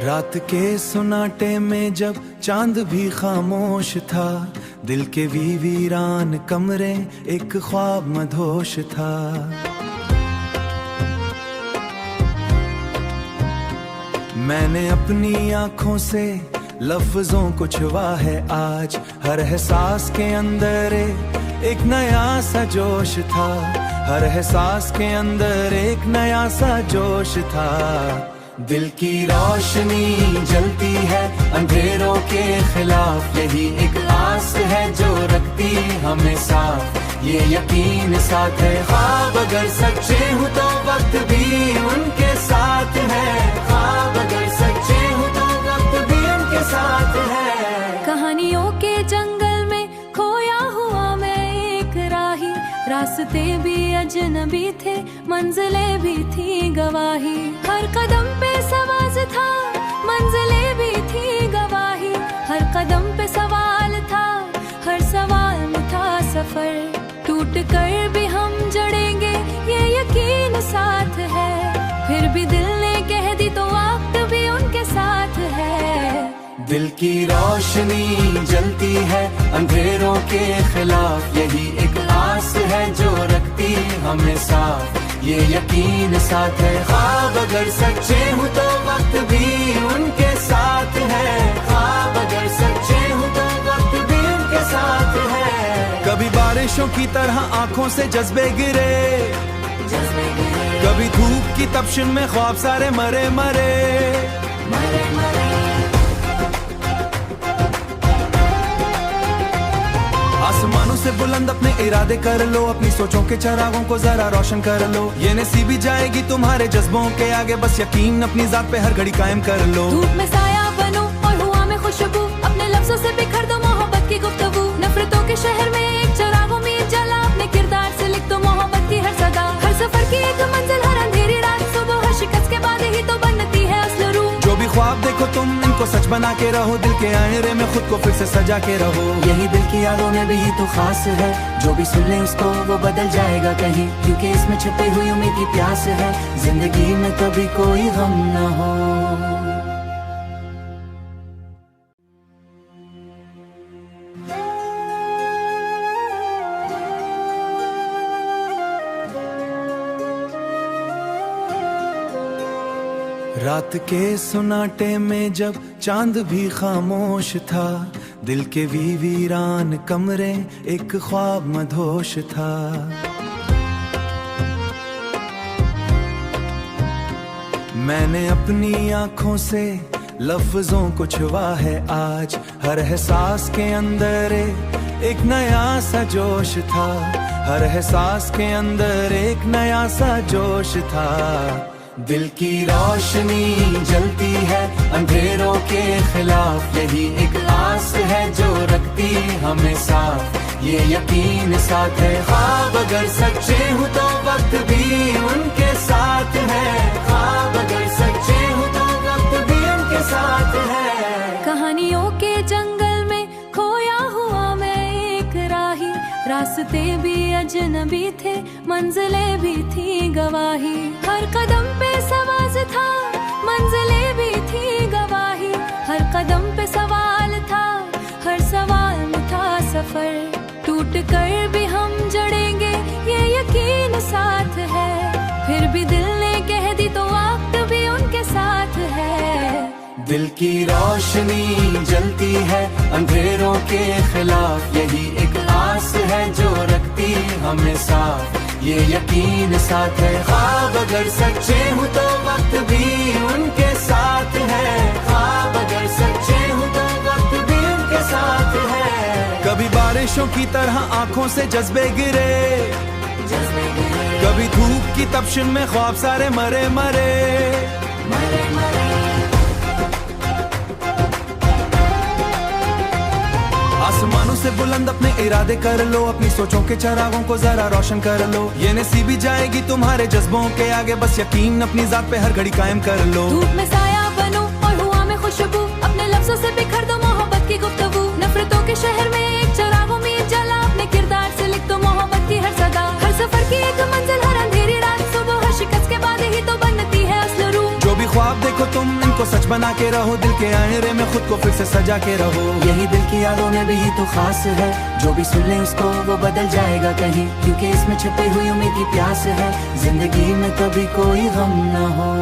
रात के सुनाटे में जब चांद भी खामोश था, दिल के वीरान कमरे एक ख्वाब मधोश था। मैंने अपनी आंखों से लफ्जों को छुआ है आज, हर एहसास के अंदर एक नया सा जोश था, हर एहसास के अंदर एक नया सा जोश था। दिल की रोशनी जलती है अंधेरों के खिलाफ, यही एक आस है जो रखती हमें साथ, ये यकीन साथ है। ख्वाब अगर सच्चे हो तो वक्त भी उनके साथ है, ख्वाब अगर सच्चे हो तो वक्त भी उनके साथ है। कहानियों के जंगल में खोया हुआ मैं एक राही, रास्ते भी अजनबी थे, मंजिलें भी थी गवाही, हर कदम पे सवाल था, मंजिलें भी थी गवाही, हर कदम पे सवाल था, हर सवाल में था सफर। टूट कर भी हम जड़ेंगे ये यकीन साथ है, फिर भी दिल ने कह दी तो वक्त भी उनके साथ है। दिल की रोशनी जलती है अंधेरों के खिलाफ, यही एक आस है जो रखती हमें साथ, ये यकीन साथ है। ख्वाब अगर सच्चे हो तो वक्त भी उनके साथ है, ख्वाब अगर सच्चे हो तो वक्त भी उनके साथ है। कभी बारिशों की तरह आंखों से जज्बे गिरे, कभी धूप की तपशिन में ख्वाब सारे मरे मरे, आसमानों से बुलंद अपने इरादे कर लो, अपनी सोचों के चरागों को जरा रोशन कर लो, ये नसीबी जाएगी तुम्हारे जज्बों के आगे, बस यकीन अपनी जात पे हर घड़ी कायम कर लो। धूप में साया बनो और हुआ में खुशबू, अपने लफ्जों से बिखर दो मोहब्बत की गुफ्तगू, नफरतों के शहर में एक चरागों में जला, अपने किरदार से लिख दो मोहब्बत की हर सदा, हर सफर की एक मंजिल, हर अंधेरी रात सुबह, हर शिकस्त के बाद ही तो बनती है असल रूह। जो भी ख्वाब देखो तुम इनको सच बना के रहो, दिल के आईने में खुद को फिर से सजा के रहो, यही दिल की यादों में भी तो खास है, जो भी सुन ले उसको वो बदल जाएगा कहीं, क्योंकि इसमें छुपी हुई उम्मीद की प्यास है, जिंदगी में कभी कोई गम न हो। रात के सुनाटे में जब चांद भी खामोश था, दिल के वीरान कमरे एक ख्वाब मधोश था। मैंने अपनी आंखों से लफ्जों को छुआ है आज, हर एहसास के अंदर एक नया सा जोश था, हर एहसास के अंदर एक नया सा जोश था। दिल की रोशनी जलती है अंधेरों के खिलाफ, यही एक आस है जो रखती हमें साथ, ये यकीन साथ है। ख्वाब अगर सच्चे हो तो वक्त भी उनके साथ है, ख्वाब अगर सच्चे हो तो वक्त भी उनके साथ है। कहानियों के जंगल में खोया हुआ मैं एक राही, रास्ते भी अजनबी थे, मंजिलें भी थी गवाही, हर कदम पे सवाल था, मंजिलें भी थी गवाही, हर कदम पे सवाल था, हर सवाल में था सफर। टूट कर भी हम जड़ेंगे ये यकीन साथ है, फिर भी दिल ने कह दी तो वक्त भी उनके साथ है। दिल की रोशनी जलती है अंधेरों के खिलाफ, यही एक आस है जो रखती हमें साथ, ये यकीन साथ है। ख्वाब अगर सच्चे हो तो वक्त भी उनके साथ है, ख्वाब अगर सच्चे हो तो वक्त भी उनके साथ है। कभी बारिशों की तरह आंखों से जज्बे गिरे, कभी धूप की तपशिन में ख्वाब सारे मरे मरे, आसमानों से बुलंद अपने इरादे कर लो, अपनी सोचों के चरागों को जरा रोशन कर लो, ये नसीबी जाएगी तुम्हारे जज्बों के आगे, बस यकीन अपनी जात पे हर घड़ी कायम कर लो। धूप में साया बनो और हुआ में खुशबू, अपने लफ्जों से बिखर दो मोहब्बत की गुफ्तगू, नफरतों के शहर में एक चरागों में जला, अपने किरदार से लिख दो मोहब्बत की हर सदा, हर सफर की एक मंजिल, हर अंधेरी रात सुबह, हर शिकस्त के बाद ही तो बनती है असल रूह। जो भी ख्वाब देखो तुम इनको सच बना के रहो, दिल के आईने में खुद को फिर से सजा के रहो। यही दिल की यादों में भी तो खास है, जो भी सुन ले उसको वो बदल जाएगा कहीं, क्योंकि इसमें छुपी हुई उम्मीद की प्यास है, जिंदगी में कभी कोई गम न हो।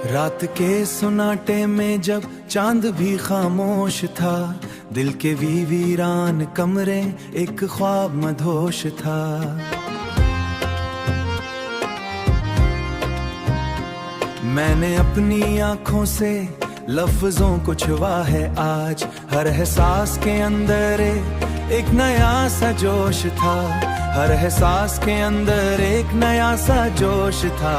रात के सुनाटे में जब चांद भी खामोश था, दिल के वीरान कमरे एक ख्वाब मधोश था। मैंने अपनी आंखों से लफ्जों को छुआ है आज, हर एहसास के अंदर एक नया सा जोश था, हर एहसास के अंदर एक नया सा जोश था।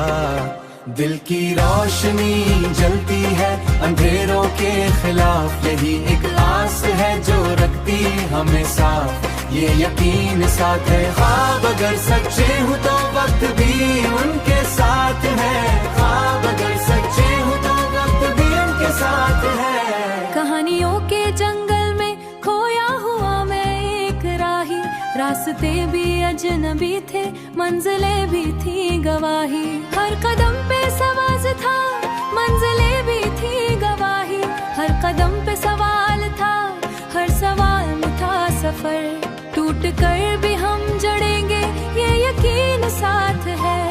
दिल की रोशनी जलती है अंधेरों के खिलाफ, यही एक आस है जो रखती हमें साफ, ये यकीन साथ है। ख्वाब अगर सच्चे हो तो वक्त भी उनके साथ है, ख्वाब अगर सच्चे हो तो वक्त भी उनके साथ है। कहानियों के जंगल में खोया हुआ मैं एक राही, रास्ते भी अजनबी थे, मंजिलें भी थी गवाही, हर कदम पे सवाल था, मंजिलें भी थी गवाही, हर कदम पे सवाल था, हर सवाल में था सफर, टूट कर भी हम जड़ेंगे ये यकीन साथ है,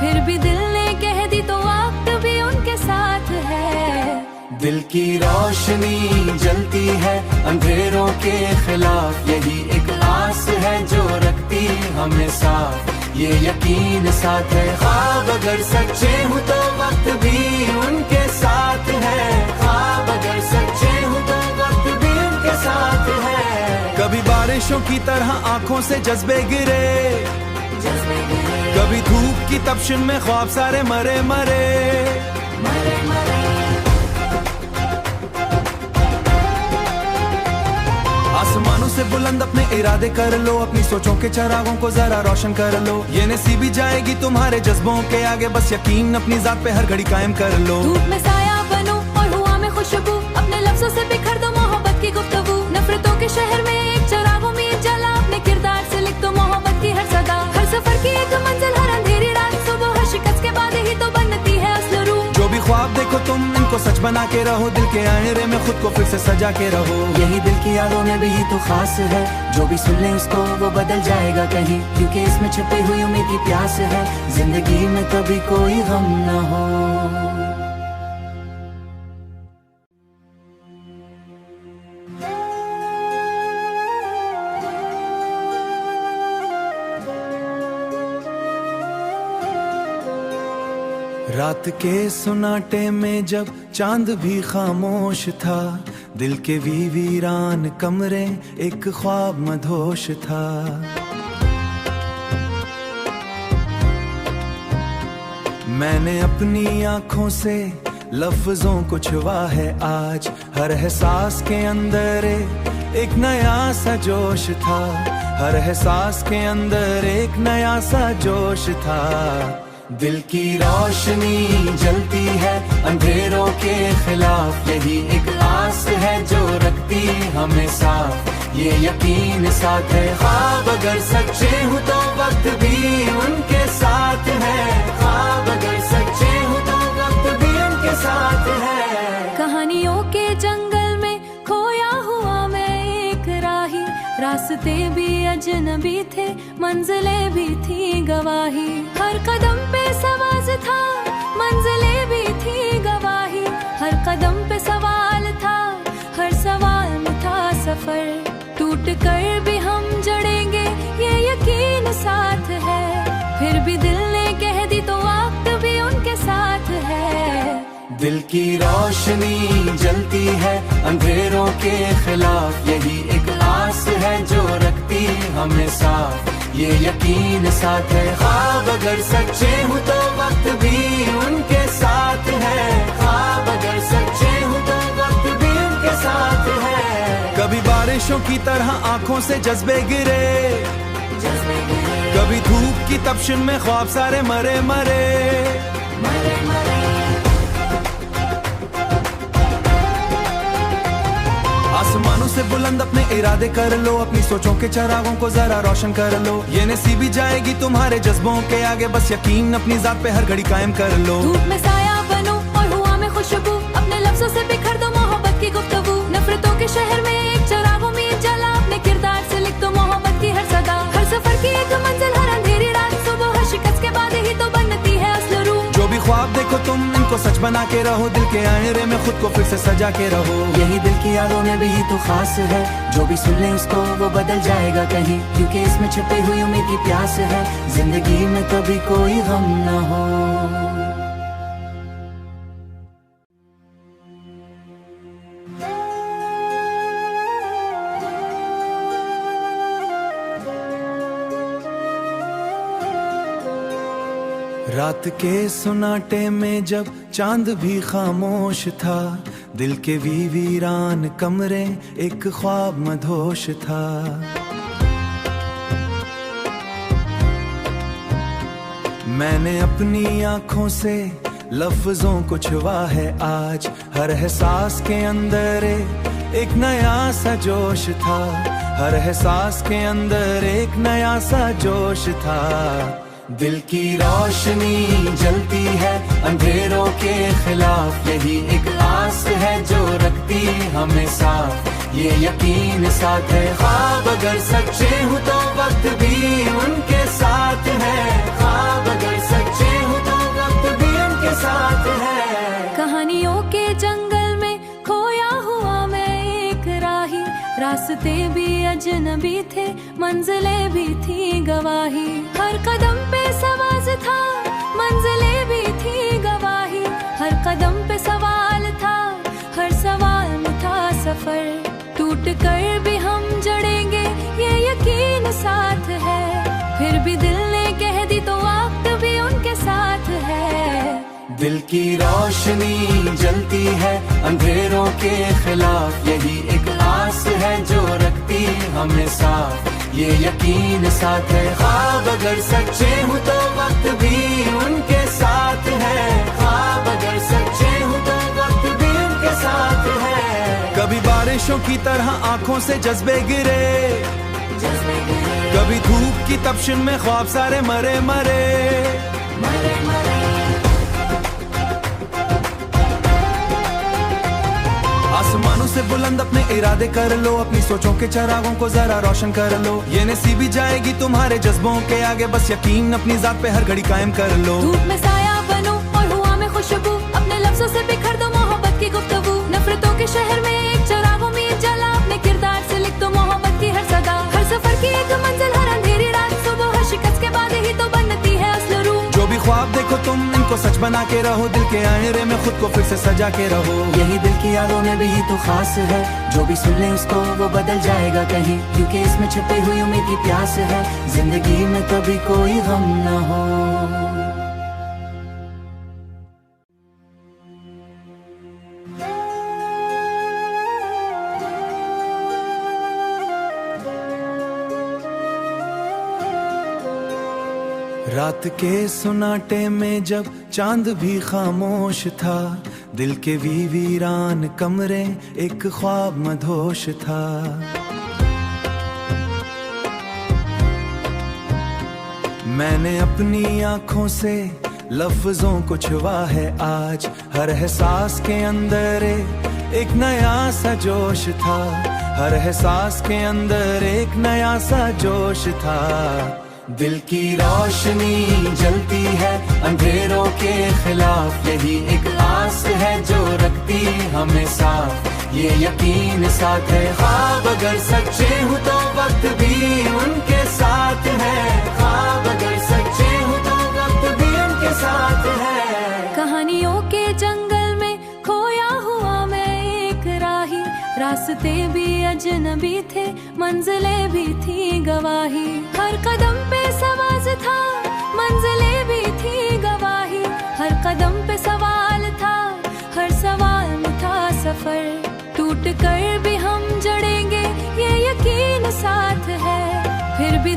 फिर भी दिल ने कह दी तो वक्त भी उनके साथ है। दिल की रोशनी जलती है अंधेरों के खिलाफ, यही एक आस है जो रखती हमें साथ, ये यकीन साथ है। ख्वाब अगर सच्चे हो तो वक्त भी उनके साथ है, ख्वाब अगर सच्चे हो तो वक्त भी उनके साथ है। कभी बारिशों की तरह आंखों से जज्बे गिरे, कभी धूप की तपशिन में ख्वाब सारे मरे मरे, आसमानों से बुलंद अपने इरादे कर लो, अपनी सोचों के चरागों को जरा रोशन कर लो, ये नसीबी जाएगी तुम्हारे जज्बों के आगे, बस यकीन अपनी जात पे हर घड़ी कायम कर लो। धूप में साया बनो और हुआ में खुशबू, अपने लफ्जों से बिखर दो मोहब्बत की गुफ्तगू, नफरतों के शहर में एक चिराग उम्मीद जला, अपने किरदार से लिख दो मोहब्बत की हर सदा, हर सफर की एक मंजिल, हर अंधेरी रात सुबह, हर शिकस्त के बाद ही तो बनती है असल रूह। जो भी ख्वाब देखो तुम इनको सच बना के रहो, दिल के आईने में खुद को फिर से सजा के रहो। यही दिल की यादों में भी तो खास है, जो भी सुन ले उसको वो बदल जाएगा कहीं, क्योंकि इसमें छुपी हुई उम्मीद की प्यास है, जिंदगी में कभी कोई गम न हो। रात के सुनाटे में जब चांद भी खामोश था, दिल के वीरान कमरे एक ख्वाब मधोश था। मैंने अपनी आंखों से लफ्जों को छुआ है आज, हर एहसास के अंदर एक नया सा जोश था, हर एहसास के अंदर एक नया सा जोश था। दिल की रोशनी जलती है अंधेरों के खिलाफ, यही एक आस है जो रखती हमें साथ, ये यकीन साथ है। ख्वाब अगर सच्चे हो तो वक्त भी उनके साथ है, ख्वाब अगर सच्चे हो तो वक्त भी उनके साथ है। कहानियों के जंगल में खोया हुआ मैं एक राही, रास्ते भी अजनबी थे, मंजिलें भी थी गवाही, हर कदम पे सवाल था, मंजिलें भी थी गवाही, हर कदम पे सवाल था, हर सवाल में था सफर, टूट कर भी हम जड़ेंगे ये यकीन साथ है, फिर भी दिल ने कह दी तो वक्त भी उनके साथ है। दिल की रोशनी जलती है अंधेरों के खिलाफ, यही एक आस है जो रखती हमें साथ, ये यकीन साथ है। ख्वाब अगर सच्चे हो तो वक्त भी उनके साथ है, ख्वाब अगर सच्चे हो तो वक्त भी उनके साथ है। कभी बारिशों की तरह आंखों से जज्बे गिरे, कभी धूप की तपशिन में ख्वाब सारे मरे मरे, आसमानों से बुलंद अपने इरादे कर लो, अपनी सोचों के चरागों को जरा रोशन कर लो। ये नसीबी जाएगी तुम्हारे जज्बों के आगे, बस यकीन अपनी जात पे हर घड़ी कायम कर लो। धूप में साया बनो और हुआ में खुशबू, अपने लफ्जों से बिखर दो मोहब्बत की गुफ्तगू। नफरतों के शहर में एक चिराग उम्मीद जला, अपने किरदार से लिख दो मोहब्बत की हर सदा। हर सफर की एक मंजिल, हर अंधेरी रात सुबह, हर शिकस्त के बाद ही तो बनती है असल रूह। जो भी ख्वाब देखो तुम इनको सच बना के रहो, दिल के आईने में खुद को फिर से सजा के रहो। यही दिल की यादों में भी तो खास है, जो भी सुन ले उसको वो बदल जाएगा कहीं, क्योंकि इसमें छुपी हुई उम्मीद की प्यास है, जिंदगी में कभी कोई गम न हो। रात के सुनाटे में जब चांद भी खामोश था, दिल के वीरान कमरे एक ख्वाब मधोश था। मैंने अपनी आंखों से लफ्जों को छुआ है आज, हर एहसास के अंदर एक नया सा जोश था, हर एहसास के अंदर एक नया सा जोश था। दिल की रोशनी जलती है अंधेरों के खिलाफ, यही एक आस है जो रखती हमें साथ, ये यकीन साथ है। ख्वाब अगर सच्चे हो तो वक्त भी उनके साथ है, ख्वाब अगर सच्चे हो तो वक्त भी उनके साथ है। कहानियों के जंगल में खोया हुआ मैं एक राही, रास्ते भी अजनबी थे, मंजिलें भी थी गवाही। हर कदम पे सवाल था, मंजिलें भी थी गवाही। हर कदम पे सवाल था, हर सवाल में था सफर। टूट कर भी हम जड़ेंगे, ये यकीन साथ है। फिर भी दिल ने कह दी तो वक्त भी उनके साथ है। दिल की रोशनी जलती है अंधेरों के खिलाफ, यही एक आस है जो रखती हमें साथ, ये यकीन साथ है। ख्वाब अगर सच्चे हो तो वक्त भी उनके साथ है, ख्वाब अगर सच्चे हो तो वक्त भी उनके साथ है। कभी बारिशों की तरह आंखों से जज्बे गिरे, कभी धूप की तपशिन में ख्वाब सारे मरे मरे। आसमानों से बुलंद अपने इरादे कर लो, अपनी सोचों के चरागों को जरा रोशन कर लो। ये नसीबी जाएगी तुम्हारे जज्बों के आगे, बस यकीन अपनी जात पे हर घड़ी कायम कर लो। धूप में साया बनो और हुआ में खुशबू, अपने लफ्जों से बिखर दो मोहब्बत की गुफ्तगू। नफरतों के शहर में एक चिराग उम्मीद जला, अपने किरदार से लिख दो मोहब्बत की हर सदा। हर सफर की एक मंजिल, हर अंधेरी रात सुबह, हर शिकस्त के बाद ही तो बनती है असल रूह। जो भी ख्वाब देखो तुम इनको सच बना के रहो, दिल के आईने में खुद को फिर से सजा के रहो। यही दिल की यादों में भी तो खास है, जो भी सुन ले उसको वो बदल जाएगा कहीं, क्योंकि इसमें छुपी हुई उम्मीद की प्यास है, जिंदगी में कभी कोई गम न हो। रात के सुनाटे में जब चांद भी खामोश था, दिल के वीरान कमरे एक ख्वाब मधोश था। मैंने अपनी आंखों से लफ्जों को छुआ है आज, हर एहसास के अंदर एक नया सा जोश था, हर एहसास के अंदर एक नया सा जोश था। दिल की रोशनी जलती है अंधेरों के खिलाफ, यही एक आस है जो रखती हमें साथ, ये यकीन साथ है। ख्वाब अगर सच्चे हो तो वक्त भी उनके साथ है, ख्वाब अगर सच्चे हो तो वक्त भी उनके साथ है। कहानियों के जंगल में खोया हुआ मैं एक राही, रास्ते भी अजनबी थे, मंजिलें भी थी गवाही। हर कदम पे सवाल था, मंजिलें भी थी गवाही। हर कदम पे सवाल था, हर सवाल में था सफर। टूट कर भी हम जड़ेंगे, ये यकीन साथ है। फिर भी